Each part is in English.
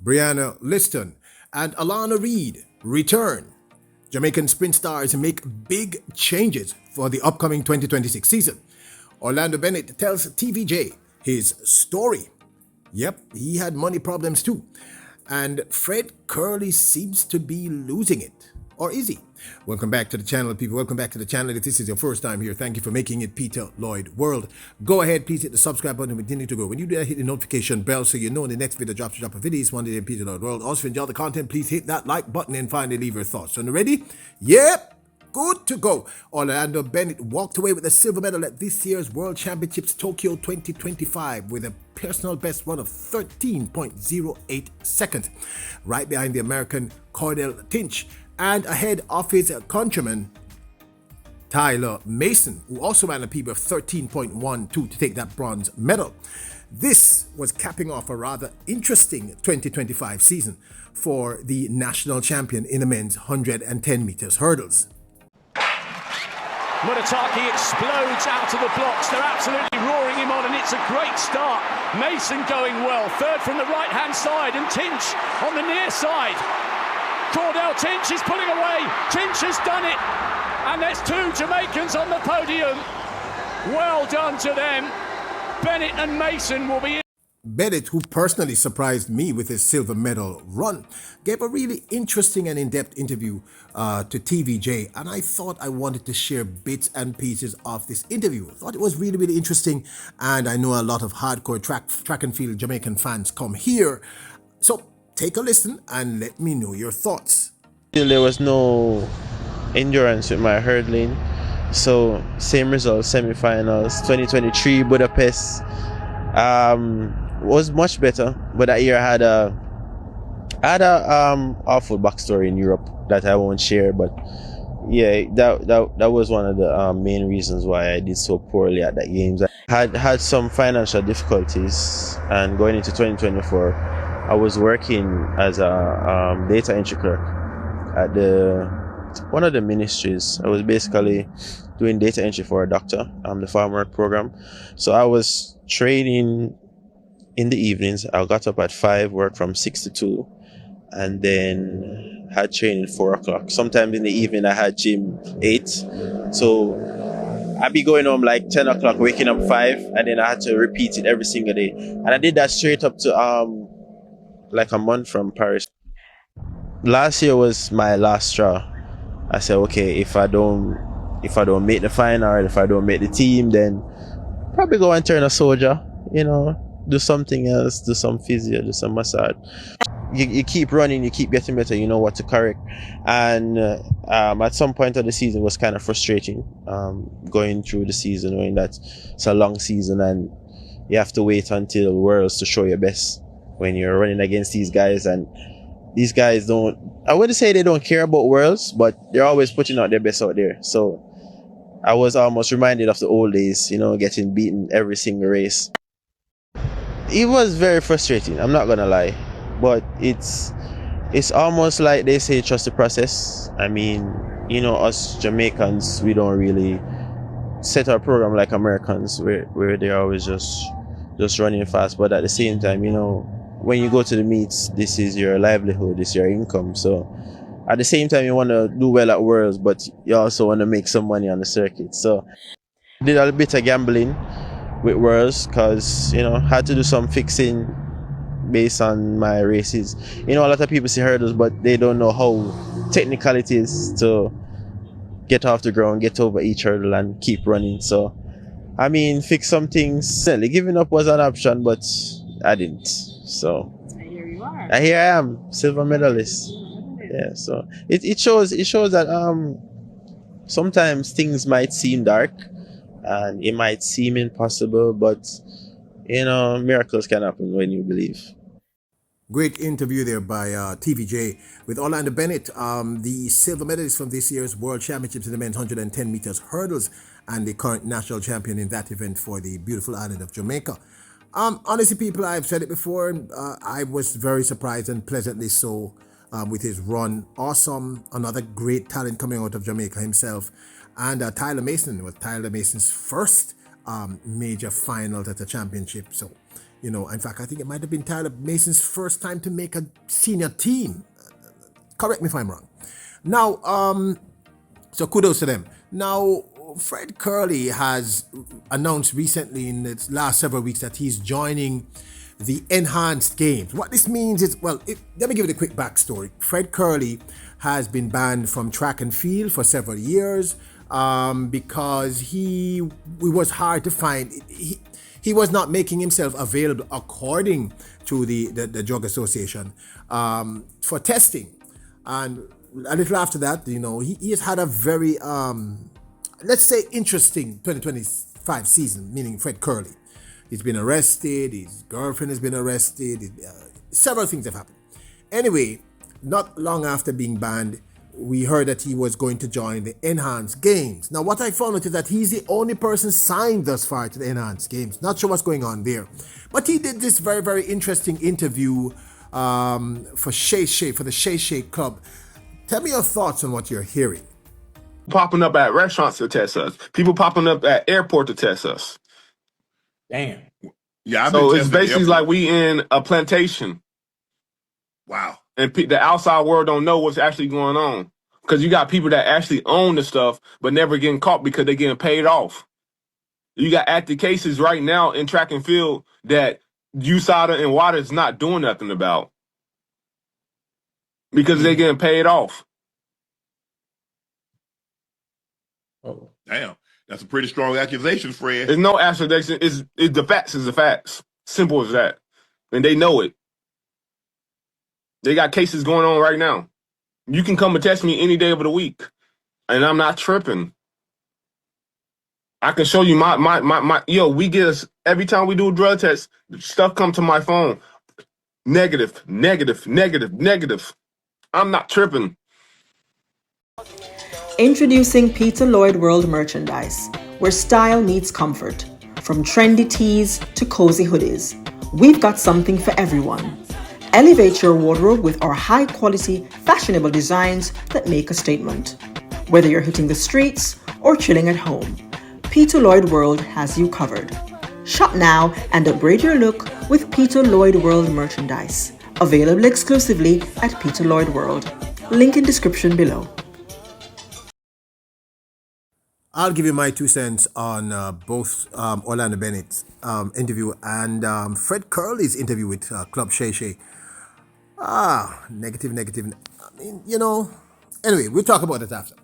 Brianna Lyston and Alana Reed return. Jamaican sprint stars make big changes for the upcoming 2026 season. Orlando Bennett tells TVJ his story. Yep, he had money problems too. And Fred Kerley seems to be losing it. Or is he? Welcome back to the channel, people. Welcome back to the channel. If this is your first time here, thank you for making it Peter Lloyd World. Go ahead, please hit the subscribe button and continue to grow. When you do that, hit the notification bell so you know when the next video drops, drop a video. It's one day in Peter Lloyd World. Also, if you enjoy the content, please hit that like button and finally leave your thoughts. So, ready? Yep. Good to go. Orlando Bennett walked away with a silver medal at this year's World Championships Tokyo 2025 with a personal best run of 13.08 seconds, right behind the American Cordell Tinch and ahead of his countryman Tyler Mason, who also ran a PB of 13.12 to take that bronze medal. This was capping off a rather interesting 2025 season for the national champion in the men's 110 meters hurdles. Murataki explodes out of the blocks. They're absolutely roaring him on, and it's a great start. Mason going well. Third from the right-hand side, and Tinch on the near side. Cordell Tinch is pulling away. Tinch has done it. And there's two Jamaicans on the podium. Well done to them. Bennett and Mason will be in. Bennett, who personally surprised me with his silver medal run, gave a really interesting and in-depth interview to TVJ, and I thought I wanted to share bits and pieces of this interview. I thought it was really, really interesting, and I know a lot of hardcore track and field Jamaican fans come here. So take a listen and let me know your thoughts. There was no endurance with my hurdling, so same result, semi-finals. 2023 Budapest was much better, but that year I had a awful backstory in Europe that I won't share, but yeah, that was one of the main reasons why I did so poorly at that games. I had some financial difficulties, and going into 2024 I was working as a data entry clerk at one of the ministries. I was basically doing data entry for a doctor, the farm work program. So I was training in the evenings. I got up at 5, worked from 6 to 2, and then had training 4 o'clock. Sometimes in the evening I had gym 8. So I'd be going home like 10 o'clock, waking up 5, and then I had to repeat it every single day. And I did that straight up to like a month from Paris. Last year was my last straw. I said, okay, if I don't make the final, or if I don't make the team, then probably go and turn a soldier, do something else, do some physio, do some massage. You keep running, you keep getting better, you know what to correct. And at some point of the season, it was kind of frustrating going through the season, knowing that it's a long season and you have to wait until Worlds to show your best when you're running against these guys. And these guys I wouldn't say they don't care about Worlds, but they're always putting out their best out there. So I was almost reminded of the old days, getting beaten every single race. It was very frustrating, I'm not gonna lie, but it's almost like they say trust the process. I mean, us Jamaicans, we don't really set our program like Americans, where they're always just running fast. But at the same time, when you go to the meets, this is your livelihood, this is your income. So at the same time, you want to do well at Worlds, but you also want to make some money on the circuit. So I did a little bit of gambling with Worlds, because had to do some fixing based on my races. A lot of people see hurdles, but they don't know how technical it is to get off the ground, get over each hurdle and keep running. So I mean, fix some things. Certainly giving up was an option, but I didn't. So here you are. Here I am, silver medalist. Yeah, so it shows that sometimes things might seem dark and it might seem impossible, but miracles can happen when you believe. Great interview there by TVJ with Orlando Bennett, the silver medalist from this year's World Championships in the men's 110 meters hurdles and the current national champion in that event for the beautiful island of Jamaica. Honestly, people, I've said it before, I was very surprised and pleasantly so with his run. Awesome. Another great talent coming out of Jamaica himself. And Tyler Mason was Tyler Mason's first major finals at the championship. So You know, in fact, I think it might have been Tyler Mason's first time to make a senior team. Correct me if I'm wrong. Now, so kudos to them. Now, Fred Kerley has announced recently in the last several weeks that he's joining the enhanced games. What this means is, well, let me give you a quick backstory. Fred Kerley has been banned from track and field for several years because he was hard to find. He was not making himself available according to the Drug Association for testing. And a little after that, you know, he has had a very, let's say, interesting 2025 season, meaning Fred Kerley. He's been arrested, his girlfriend has been arrested, several things have happened. Anyway, not long after being banned, we heard that he was going to join the Enhanced Games. Now, what I found out is that he's the only person signed thus far to the Enhanced Games. Not sure what's going on there. But he did this very, very interesting interview for the Shay Club. Tell me your thoughts on what you're hearing. Popping up at restaurants to test us. People popping up at airport to test us. Damn. Yeah, so it's basically like we in a plantation. Wow. And the outside world don't know what's actually going on. Because you got people that actually own the stuff, but never getting caught because they're getting paid off. You got active cases right now in track and field that USADA and WADA is not doing nothing about. Because they're getting paid off. Oh, damn. That's a pretty strong accusation, Fred. There's no accusation. It's the facts is the facts. Simple as that. And they know it. They got cases going on right now. You can come and test me any day of the week. And I'm not tripping. I can show you my we get every time we do a drug test, stuff come to my phone. Negative, negative, negative, negative. I'm not tripping. Introducing Peter Lloyd World merchandise, where style meets comfort. From trendy tees to cozy hoodies, we've got something for everyone. Elevate your wardrobe with our high-quality, fashionable designs that make a statement. Whether you're hitting the streets or chilling at home, Peter Lloyd World has you covered. Shop now and upgrade your look with Peter Lloyd World merchandise. Available exclusively at Peter Lloyd World. Link in description below. I'll give you my 2 cents on both Orlando Bennett's interview and Fred Kerley's interview with Club Shay. Negative. I mean, you know, anyway, we'll talk about it after.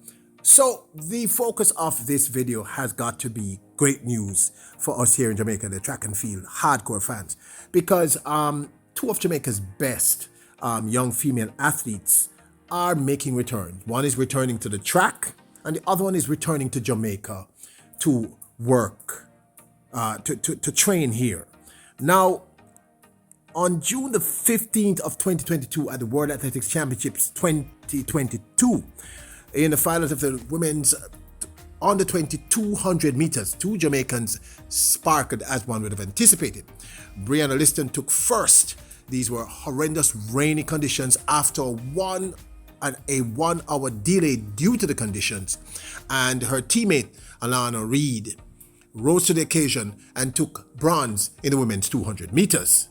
So the focus of this video has got to be great news for us here in Jamaica, the track and field hardcore fans, because 2 of Jamaica's best young female athletes are making returns. One is returning to the track, and the other one is returning to Jamaica to work, to train here. Now, on June the 15th of 2022 at the World Athletics Championships 2022, in the finals of the women's under 200 meters, 2 Jamaicans sparkled as one would have anticipated. Brianna Lyston took first. These were horrendous rainy conditions after a 1 hour delay due to the conditions, and her teammate Alana Reed rose to the occasion and took bronze in the women's 200 meters.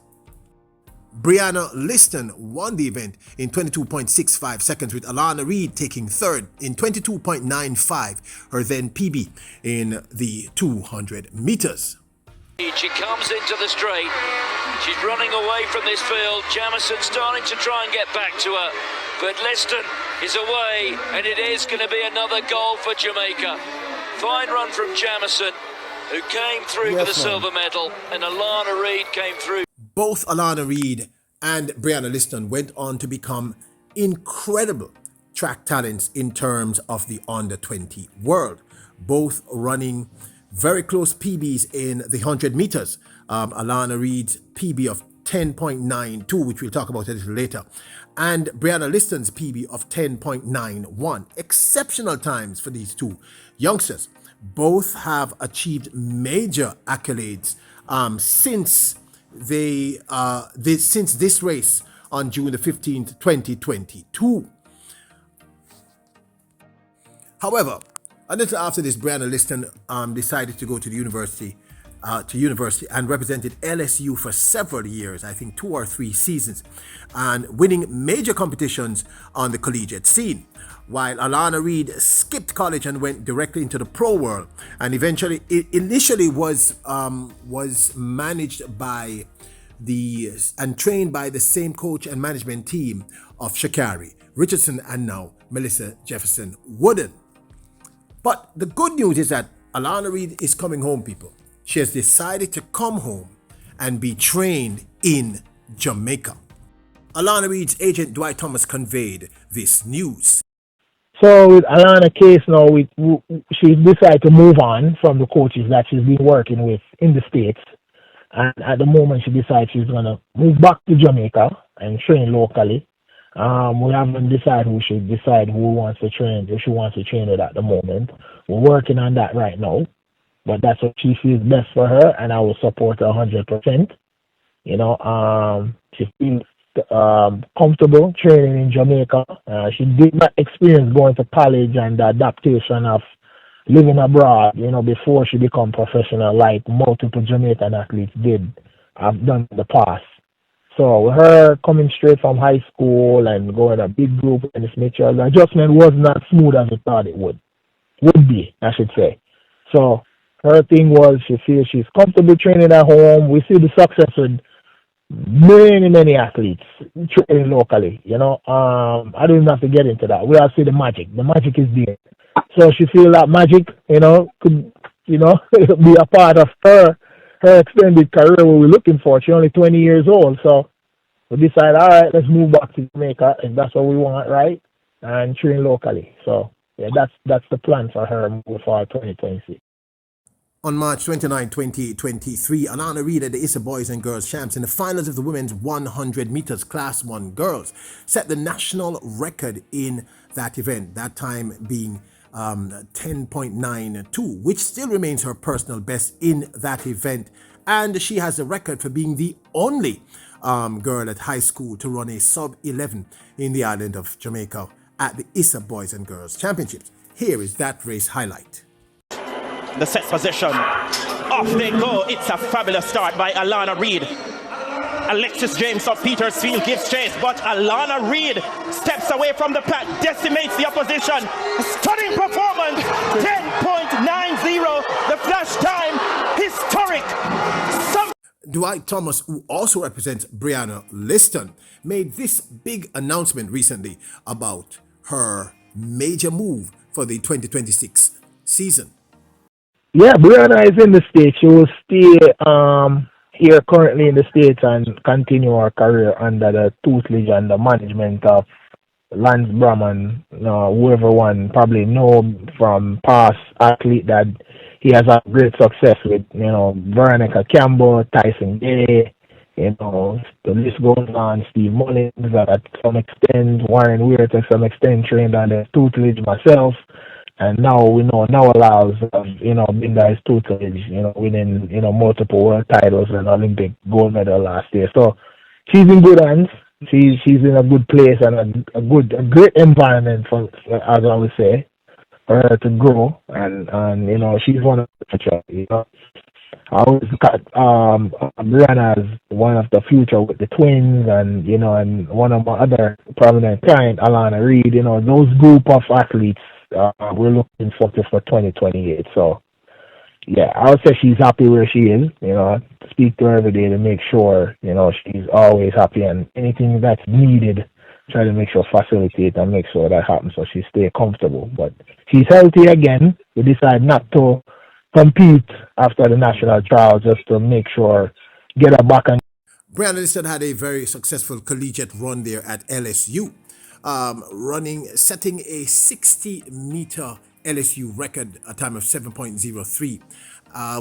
Brianna Lyston won the event in 22.65 seconds, with Alana Reed taking third in 22.95, her then PB in the 200 meters. She comes into the straight. She's running away from this field. Jamison starting to try and get back to her, but Lyston is away, and it is going to be another goal for Jamaica. Fine run from Jamison, who came through for the silver medal, and Alana Reed came through. Both Alana Reed and Brianna Lyston went on to become incredible track talents in terms of the under 20 world, both running very close PBs in the 100 meters. Alana Reed's PB of 10.92, which we'll talk about a little later, and Brianna Lyston's PB of 10.91. Exceptional times for these 2 youngsters. Both have achieved major accolades since this race on June the 15th, 2022. However, a little after this, Brianna Lyston decided to go to the university to university and represented LSU for several years, I think 2 or 3 seasons, and winning major competitions on the collegiate scene. While Alana Reed skipped college and went directly into the pro world, and eventually, initially was managed by and trained by the same coach and management team of Sha'Carri Richardson and now Melissa Jefferson Wooden. But the good news is that Alana Reed is coming home, people. She has decided to come home and be trained in Jamaica. Alana Reed's agent Dwight Thomas conveyed this news. So with Alana's case now, she decided to move on from the coaches that she's been working with in the States. And at the moment, she decides she's going to move back to Jamaica and train locally. We haven't decided who wants to train, if she wants to train it at the moment. We're working on that right now. But that's what she feels best for her, and I will support her 100%. She feels comfortable training in Jamaica. She did not experience going to college and the adaptation of living abroad, before she became professional, like multiple Jamaican athletes have done in the past. So with her coming straight from high school and going a big group and this nature, the adjustment was not smooth as we thought it would be, I should say. So her thing was she feels she's comfortable training at home. We see the success with many athletes training locally. I don't even have to get into that. We all see the magic. The magic is there. So she feels that magic, could, be a part of her extended career what we're looking for. She's only 20 years old. So we decided, all right, let's move back to Jamaica if that's what we want, right? And train locally. So yeah, that's the plan for her moving forward 2026. On March 29, 2023, Alana Reed at the ISA Boys and Girls Champs in the finals of the women's 100 meters Class 1 girls set the national record in that event, that time being 10.92, which still remains her personal best in that event. And she has a record for being the only girl at high school to run a sub-11 in the island of Jamaica at the ISA Boys and Girls Championships. Here is that race highlight. The set position. Off they go. It's a fabulous start by Alana Reed. Alexis James of Petersfield gives chase, but Alana Reed steps away from the pack, decimates the opposition. Stunning performance. 10.90. The flash time. Historic. Dwight Thomas, who also represents Brianna Lyston, made this big announcement recently about her major move for the 2026 season. Yeah, Brianna is in the States. She will stay here currently in the States and continue her career under the tutelage and the management of Lance Brahman, whoever one probably know from past athlete that he has had great success with, Veronica Campbell, Tyson Day, the list goes on, Steve Mullins at some extent, Warren Weir to some extent trained under tutelage myself. And now we know allows been under his tutelage, winning, multiple world titles and Olympic gold medal last year. So she's in good hands. She's in a good place and a great environment for, as I would say, for her to grow. And she's one of the future. I always got Brianna as one of the future with the twins, and and one of my other prominent clients, Alana Reed. Those group of athletes. We're looking forward to for 2028. So, yeah, I would say she's happy where she is. Speak to her every day to make sure, she's always happy, and anything that's needed, try to make sure facilitate and make sure that happens so she stay comfortable. But she's healthy again. We decide not to compete after the national trial just to make sure, get her back on. Brianna Lyston had a very successful collegiate run there at LSU. Setting a 60-meter LSU record, a time of 7.03,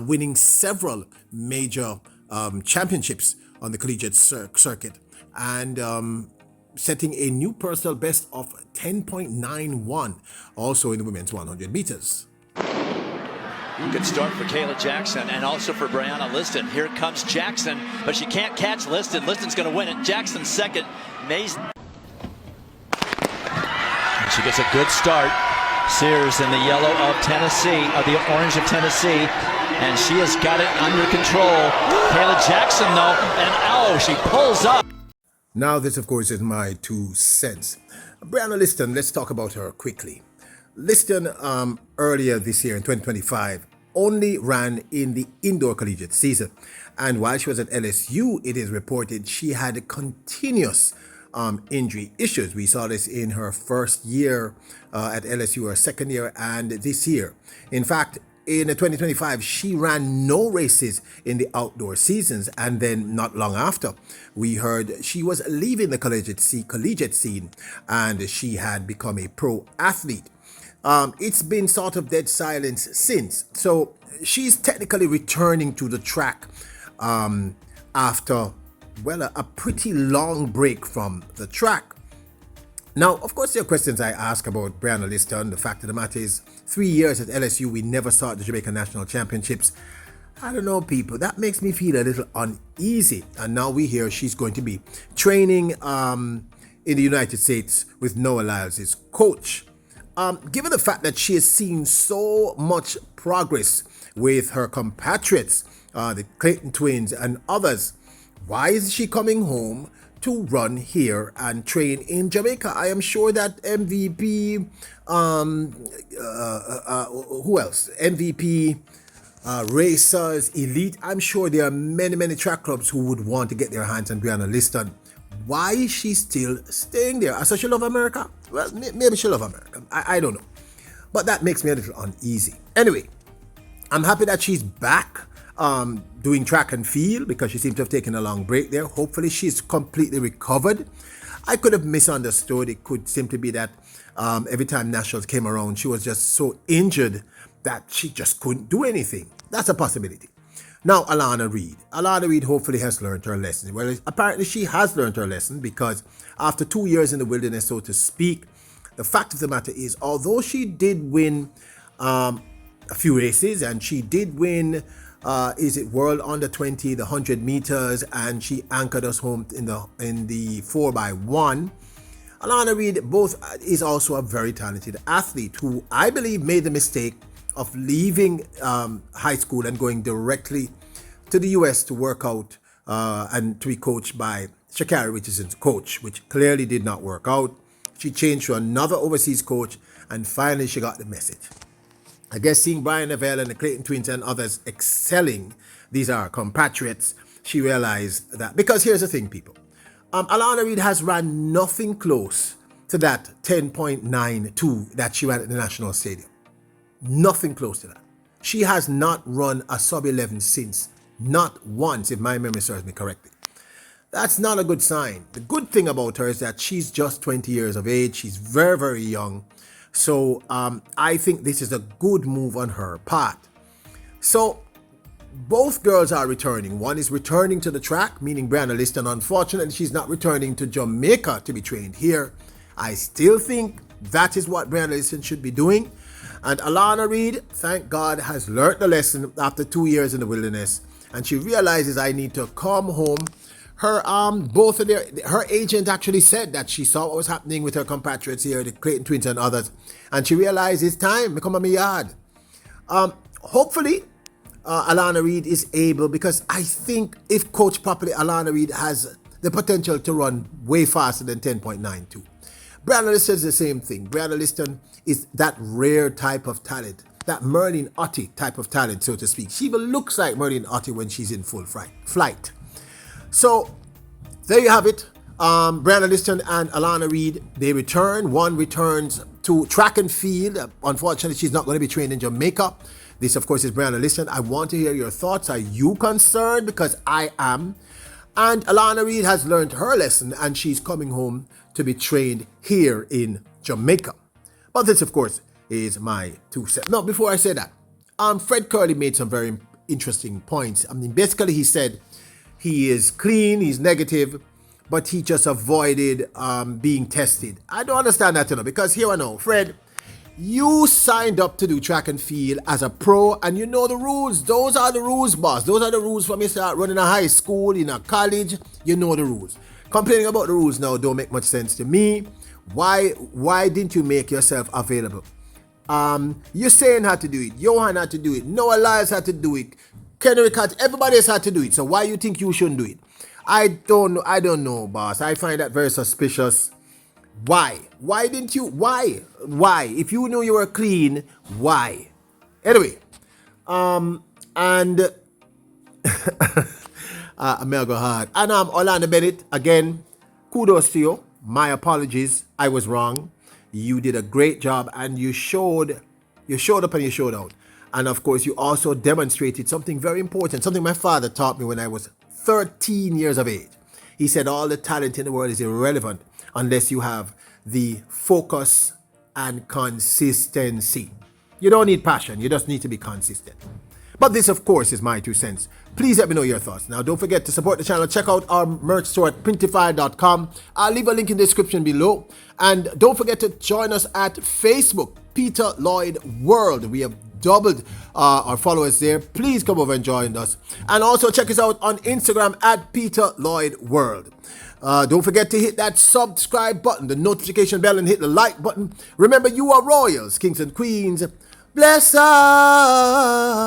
winning several major championships on the collegiate circuit, and setting a new personal best of 10.91, also in the women's 100 meters. Good start for Kayla Jackson and also for Brianna Lyston. Here comes Jackson, but she can't catch Lyston. Lyston's going to win it. Jackson second. Mason. She gets a good start. Sears in the yellow of Tennessee, the orange of Tennessee. and she has got it under control. Kayla Jackson, though, and she pulls up. Now, this, of course, is my 2 cents. Brianna Lyston, let's talk about her quickly. Lyston, earlier this year in 2025, only ran in the indoor collegiate season. And while she was at LSU, it is reported she had continuous injury issues. We saw this in her first year at LSU, her second year, and this year. In fact, in 2025, she ran no races in the outdoor seasons, and then not long after, we heard she was leaving the collegiate scene, and she had become a pro athlete. It's been sort of dead silence since. So she's technically returning to the track after, well, a pretty long break from the track. Now, of course, there are questions I ask about Brianna Lyston. The fact of the matter is, 3 years at LSU, we never saw the Jamaica National Championships. I don't know, people. That makes me feel a little uneasy. And now we hear she's going to be training in the United States with Noah Lyles' coach. Given the fact that she has seen so much progress with her compatriots, the Clayton twins and others, why is she coming home to run here and train in Jamaica? I am sure that MVP, who else? MVP, racers, elite. I'm sure there are many track clubs who would want to get their hands on Brianna Lyston. Why is she still staying there? So she love America? Well, maybe she love America. I don't know. But that makes me a little uneasy. Anyway, I'm happy that she's back doing track and field, because she seems to have taken a long break there. Hopefully she's completely recovered. I could have misunderstood. It could simply be that every time nationals came around, she was just so injured that she just couldn't do anything. That's a possibility. Now, Alana Reed. Alana Reed hopefully has learned her lesson. Well, apparently she has learned her lesson, because after 2 years in the wilderness, so to speak, the fact of the matter is, although she did win a few races, and she did win World Under 20, the 100 meters, and she anchored us home in the 4x1. Alana Reed is also a very talented athlete who I believe made the mistake of leaving high school and going directly to the US to work out and to be coached by Sha'Carri Richardson's coach, which clearly did not work out. She changed to another overseas coach, and finally she got the message. I guess seeing Brian Neville and the Clayton twins and others excelling, these are compatriots, she realized that. Because here's the thing, people. Alana Reed has ran nothing close to that 10.92 that she ran at the National Stadium. Nothing close to that. She has not run a sub-11 since. Not once, if my memory serves me correctly. That's not a good sign. The good thing about her is that she's just 20 years of age. She's very young. So I think this is a good move on her part. So both girls are returning. One is returning to the track, meaning Brianna Lyston. Unfortunately, she's not returning to Jamaica to be trained here. I still think that is what Brianna Lyston should be doing. And Alana Reed, thank God, has learned the lesson after 2 years in the wilderness. And she realizes, I need to come home. Her her agent actually said that she saw what was happening with her compatriots here, the Clayton twins and others, and she realized it's time to come on my yard. Hopefully, Alana Reed is able, because I think if coached properly, Alana Reed has the potential to run way faster than 10.92. Brianna Lyston is the same thing. Brianna Lyston is that rare type of talent, that Merlin Ottey type of talent, so to speak. She even looks like Merlin Ottey when she's in full flight. So, there you have it. Brianna Lyston and Alana Reed, they return. One returns to track and field. Unfortunately, she's not going to be trained in Jamaica. This, of course, is Brianna Lyston. I want to hear your thoughts. Are you concerned? Because I am. And Alana Reed has learned her lesson, and she's coming home to be trained here in Jamaica. But this, of course, is my 2 cents. Now, before I say that, Fred Kerley made some very interesting points. I mean, basically, he said he is clean, he's negative, but he just avoided being tested. I don't understand that, because here I know, Fred, you signed up to do track and field as a pro, and you know the rules. Those are the rules, boss. Those are the rules from you start running a high school, in a college. You know the rules. Complaining about the rules now don't make much sense to me. Why didn't you make yourself available? Usain had to do it. Johan had to do it. Noah Lyles had to do it. Kenrick had. Everybody else had to do it. So why you think you shouldn't do it? I don't know. I don't know, boss. I find that very suspicious. Why? Why didn't you? Why? Why? If you knew you were clean, why? Anyway, and Mega hard. And Alana Bennett, again, kudos to you. My apologies. I was wrong. You did a great job and you showed up and you showed out. And of course, you also demonstrated something very important, something my father taught me when I was 13 years of age. He said all the talent in the world is irrelevant unless you have the focus and consistency. You don't need passion, you just need to be consistent. But this, of course, is my 2 cents. Please let me know your thoughts. Now, don't forget to support the channel. Check out our merch store at printify.com. I'll leave a link in the description below. And don't forget to join us at Facebook, Peter Lloyd World. We have doubled our followers there. Please come over and join us. And also check us out on Instagram at Peter Lloyd World. Don't forget to hit that subscribe button, the notification bell, and hit the like button. Remember, you are royals, kings and queens. Bless us.